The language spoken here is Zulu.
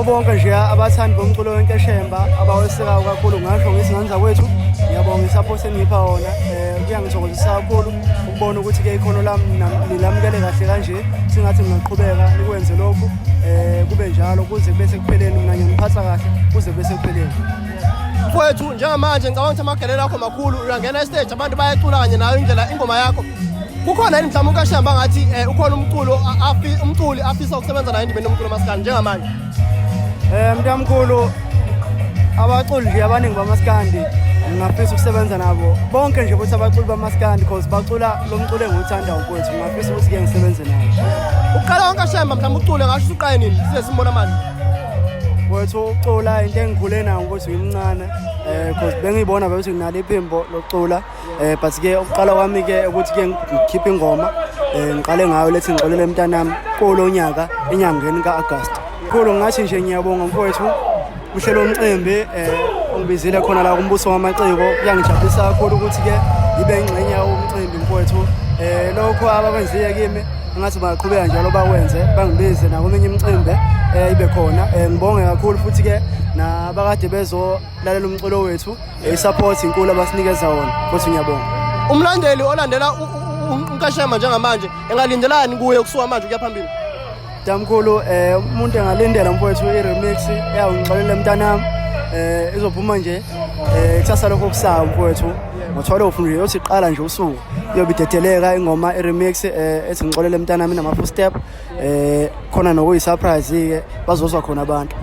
kubo bonke nje abathandi bomculo wenkeshemba abawesekayo kakhulu ngasho ngesinganza kwethu ngiyabonga isapho engipha wona kuyangithokozisa kakhulu ukubona ukuthi ke ikhono lami nilamukele kahle kanje singathi ngingaqhubeka nikwenze lokho kube njalo kuze bese kupheleni mina ngiyiphatha kahle kuze bese kupheleni mfowethu njengamanje ngicabanga ukuthi amagelelo akho makhulu uyangena estage abantu bayacula kanye nayo indlela ingoma yakho kukhona yini mhlawumbe unkashemba ngathi ukhona umculi afisa ukusebenza naye endibeni yomculo maskandi njengamanje mntamkhulu abaculi nje abaningi bamaskandi ngingafisa ukusebenza nabo bonke nje futhi abaculi bamaskandi because bacula lo mculo engiwuthanda mfowethu ngingafisa ukuthi ke ngisebenze nabo uqala unkashemba mhlawumbe ucule ngasho uqale nini size simbona manje mfowethu ucula into engikhule nayo ukuthi ngimncane because bengiyibona ukuthi nginalo iphimbo lokucula but ke ukuqala kwami ke ukuthi ke ngikhiphe ingoma ngiqale ngayo lethi ngixolele emntanami kulo nyaka enyangeni kaAugust kulo ngathi nje ngiyabonga mfowethu uhlelo umcimbi ongibizile khona la kumbuso wamaciko kuyangijabulisa kakhulu ukuthi ke ibe ingxenye yomcimbi mfowethu lokho abakwenziye kimi ngathi baqhubeka njalo bakwenze bangibize nakomenye imicimbi ibe khona ngibonge kakhulu futhi ke nabakade bezolalela umculo wethu support inkulu abasinikeza wona futhi ngiyabonga umlandeli olandela unkashemba njengamanje engalindelani kuye kusuka manje kuya phambili Damkhulu umuntu engalindela mfowethu i-remix eyawungixolela emntanami izophuma nje kusasa lokho kusayo mfowethu ngo-12 nje yothi iqala nje usuku iyobe idedeleka ingoma i-remix ethi ngixolele emntanami nama full step khona nokuyi surprise ke bazozwa khona abantu